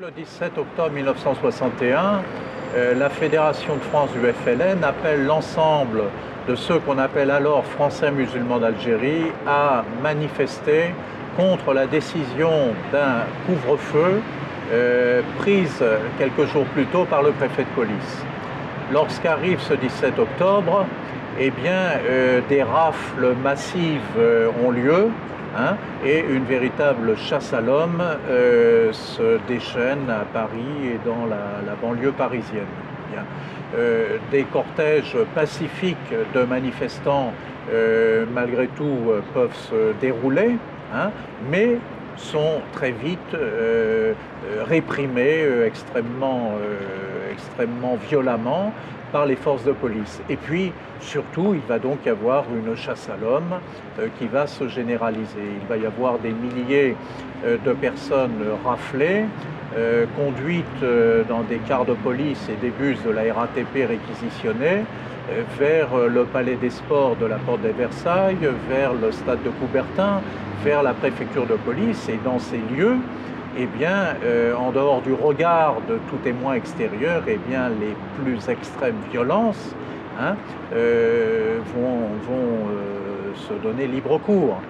Le 17 octobre 1961, la Fédération de France du FLN appelle l'ensemble de ceux qu'on appelle alors Français musulmans d'Algérie à manifester contre la décision d'un couvre-feu prise quelques jours plus tôt par le préfet de police. Lorsqu'arrive ce 17 octobre, eh bien, des rafles massives ont lieu. Et une véritable chasse à l'homme se déchaîne à Paris et dans la banlieue parisienne. Bien. Des cortèges pacifiques de manifestants, malgré tout, peuvent se dérouler, mais sont très vite réprimés extrêmement violemment par les forces de police. Et puis, surtout, il va donc y avoir une chasse à l'homme qui va se généraliser. Il va y avoir des milliers de personnes raflées, conduites dans des cars de police et des bus de la RATP réquisitionnés vers le Palais des Sports de la Porte des Versailles, vers le stade de Coubertin, vers la préfecture de police. Et dans ces lieux, eh bien, en dehors du regard de tout témoin extérieur, eh bien, les plus extrêmes violences vont se donner libre cours.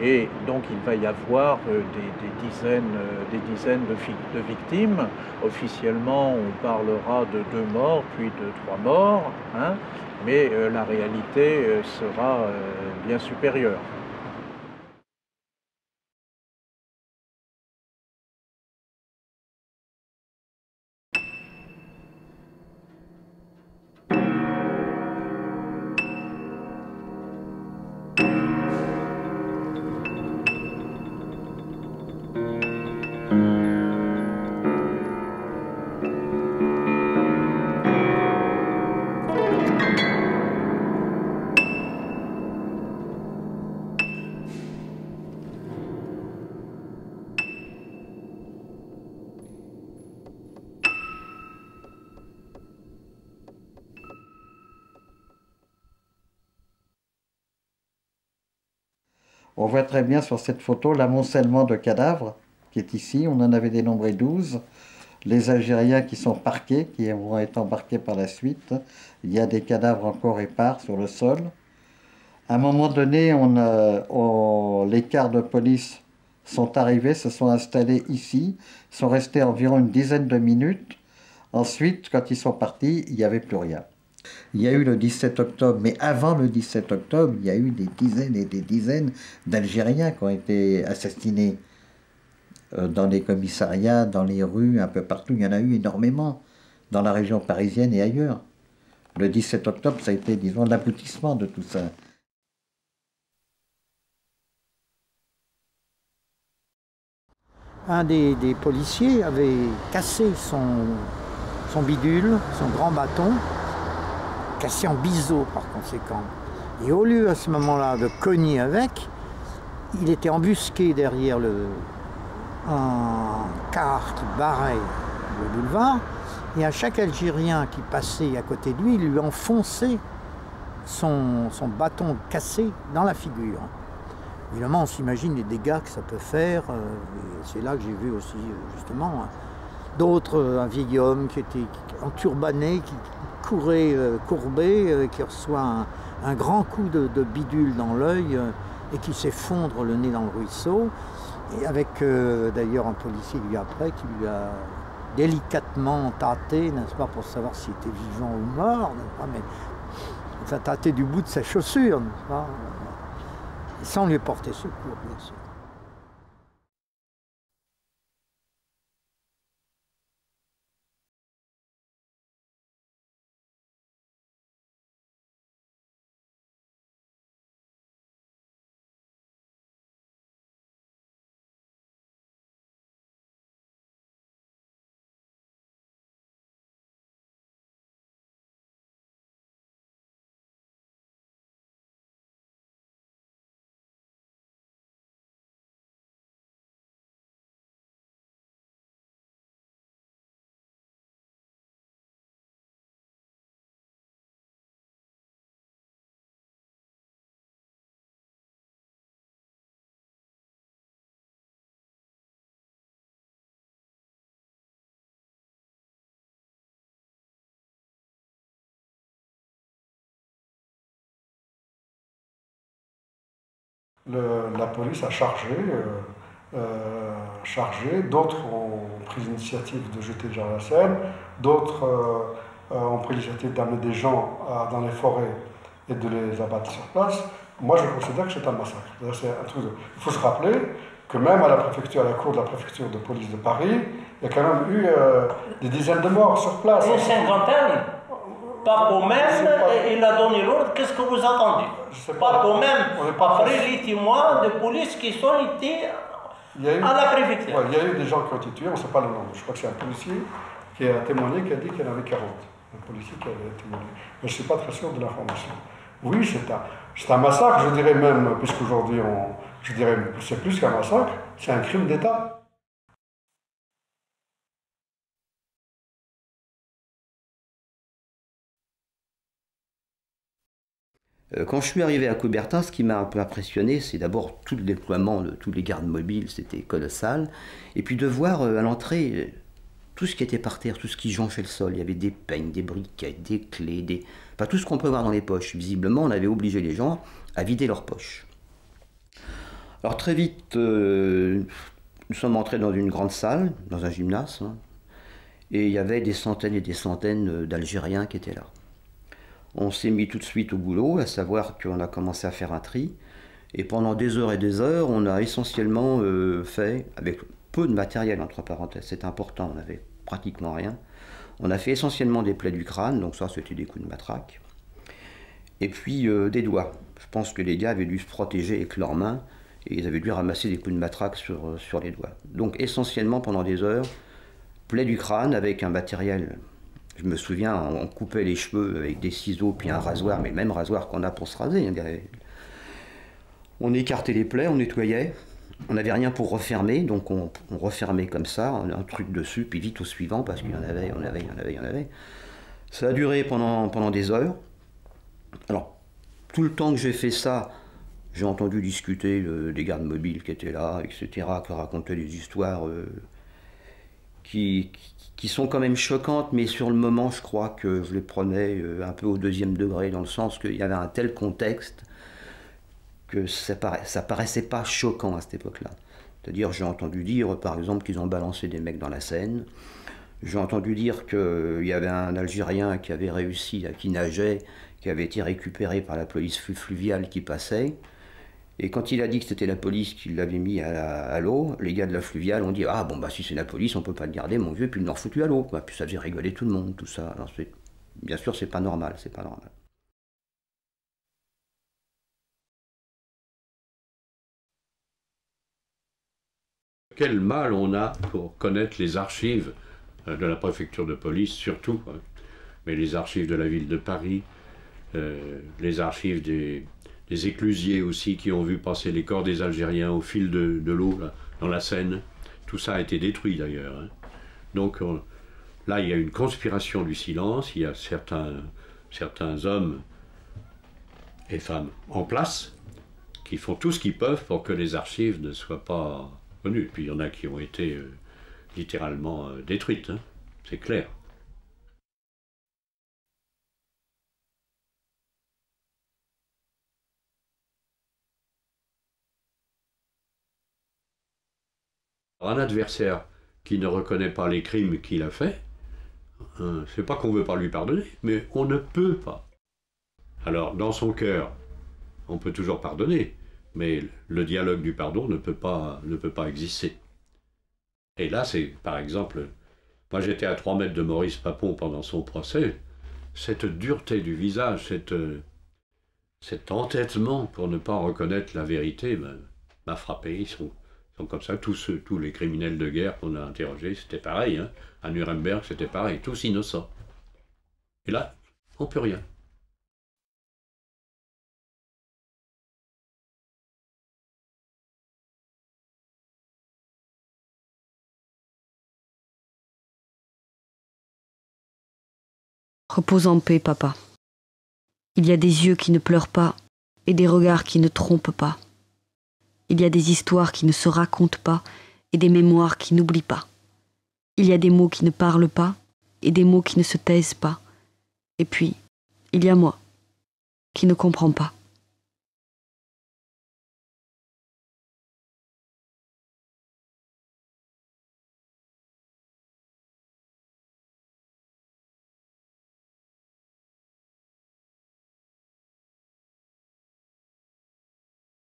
Et donc il va y avoir des dizaines de victimes. Officiellement, on parlera de 2 morts, puis de 3 morts, mais la réalité sera bien supérieure. On voit très bien sur cette photo l'amoncellement de cadavres qui est ici. On en avait dénombré 12. Les Algériens qui sont parqués, qui vont être embarqués par la suite. Il y a des cadavres encore épars sur le sol. À un moment donné, les cars de police sont arrivés, se sont installés ici, sont restés environ une dizaine de minutes. Ensuite, quand ils sont partis, il n'y avait plus rien. Il y a eu le 17 octobre, mais avant le 17 octobre, il y a eu des dizaines et des dizaines d'Algériens qui ont été assassinés dans les commissariats, dans les rues, un peu partout. Il y en a eu énormément dans la région parisienne et ailleurs. Le 17 octobre, ça a été, disons, l'aboutissement de tout ça. Un des policiers avait cassé son bidule, son grand bâton, cassé en biseau par conséquent. Et au lieu à ce moment-là de cogner avec, il était embusqué derrière un car qui barrait le boulevard, et à chaque Algérien qui passait à côté de lui, il lui enfonçait son bâton cassé dans la figure. Évidemment, on s'imagine les dégâts que ça peut faire. C'est là que j'ai vu aussi, justement, d'autres, un vieil homme qui était enturbané, qui courait courbé, qui reçoit un grand coup de bidule dans l'œil et qui s'effondre le nez dans le ruisseau. Et avec d'ailleurs un policier lui après qui lui a délicatement tâté, n'est-ce pas, pour savoir s'il était vivant ou mort, n'est-ce pas, mais il a tâté du bout de sa chaussure, n'est-ce pas, sans lui porter secours, bien sûr. La police a chargé, d'autres ont pris l'initiative de jeter des gens à la Seine, d'autres ont pris l'initiative d'amener des gens dans les forêts et de les abattre sur place. Moi, je considère que c'est un massacre. Il faut se rappeler que même à la préfecture, à la cour de la préfecture de police de Paris, il y a quand même eu des dizaines de morts sur place. Une cinquantaine. Pas pour même, il a donné l'ordre, qu'est-ce que vous attendez? Pas pour même. Après, les témoins de police qui sont été à la préfecture. Ouais, il y a eu des gens qui ont été tués, on ne sait pas le nombre. Je crois que c'est un policier qui a témoigné, qui a dit qu'il y en avait 40. Un policier qui avait témoigné. Mais je ne suis pas très sûr de l'information. Oui, c'est un massacre, je dirais même, puisqu'aujourd'hui, je dirais, c'est plus qu'un massacre, c'est un crime d'État. Quand je suis arrivé à Coubertin, ce qui m'a un peu impressionné, c'est d'abord tout le déploiement de tous les gardes mobiles, c'était colossal. Et puis de voir à l'entrée tout ce qui était par terre, tout ce qui jonchait le sol. Il y avait des peignes, des briquettes, des clés, enfin tout ce qu'on peut voir dans les poches. Visiblement, on avait obligé les gens à vider leurs poches. Alors très vite, nous sommes entrés dans une grande salle, dans un gymnase, hein, et il y avait des centaines et des centaines d'Algériens qui étaient là. On s'est mis tout de suite au boulot, à savoir qu'on a commencé à faire un tri. Et pendant des heures et des heures, on a essentiellement fait, avec peu de matériel entre parenthèses, c'est important, on n'avait pratiquement rien. On a fait essentiellement des plaies du crâne, donc ça c'était des coups de matraque. Et puis des doigts. Je pense que les gars avaient dû se protéger avec leurs mains et ils avaient dû ramasser des coups de matraque sur les doigts. Donc essentiellement pendant des heures, plaies du crâne avec un matériel. Je me souviens, on coupait les cheveux avec des ciseaux puis un rasoir, mais le même rasoir qu'on a pour se raser. On écartait les plaies, on nettoyait. On n'avait rien pour refermer, donc on refermait comme ça, un truc dessus, puis vite au suivant, parce qu'il y en avait, il y en avait. Ça a duré pendant des heures. Alors, tout le temps que j'ai fait ça, j'ai entendu discuter des gardes mobiles qui étaient là, etc., qui racontaient des histoires qui sont quand même choquantes, mais sur le moment, je crois que je les prenais un peu au deuxième degré, dans le sens qu'il y avait un tel contexte que ça paraissait pas choquant à cette époque-là. C'est-à-dire, j'ai entendu dire, par exemple, qu'ils ont balancé des mecs dans la Seine. J'ai entendu dire qu'il y avait un Algérien qui avait réussi, qui nageait, qui avait été récupéré par la police fluviale qui passait. Et quand il a dit que c'était la police qui l'avait mis à l'eau, les gars de la fluviale ont dit « Ah bon, bah si c'est la police, on peut pas le garder, mon vieux, puis ils l'ont foutu à l'eau. » Puis ça faisait rigoler tout le monde, tout ça. Alors, bien sûr, c'est pas normal, c'est pas normal. Quel mal on a pour connaître les archives de la préfecture de police, surtout, hein, mais les archives de la ville de Paris, les archives des éclusiers aussi qui ont vu passer les corps des Algériens au fil de l'eau dans la Seine. Tout ça a été détruit d'ailleurs. Hein. Donc là, il y a une conspiration du silence, il y a certains hommes et femmes en place qui font tout ce qu'ils peuvent pour que les archives ne soient pas connues. Puis il y en a qui ont été littéralement détruites, hein, c'est clair. Un adversaire qui ne reconnaît pas les crimes qu'il a faits, c'est pas qu'on ne veut pas lui pardonner, mais on ne peut pas. Alors, dans son cœur, on peut toujours pardonner, mais le dialogue du pardon ne peut pas exister. Et là, c'est, par exemple, moi j'étais à 3 mètres de Maurice Papon pendant son procès, cette dureté du visage, cet entêtement pour ne pas reconnaître la vérité m'a frappé. Ils sont comme ça, tous les criminels de guerre qu'on a interrogés, c'était pareil, hein. À Nuremberg, c'était pareil, tous innocents. Et là, on ne peut rien. Repose en paix, papa. Il y a des yeux qui ne pleurent pas et des regards qui ne trompent pas. Il y a des histoires qui ne se racontent pas et des mémoires qui n'oublient pas. Il y a des mots qui ne parlent pas et des mots qui ne se taisent pas. Et puis, il y a moi, qui ne comprends pas.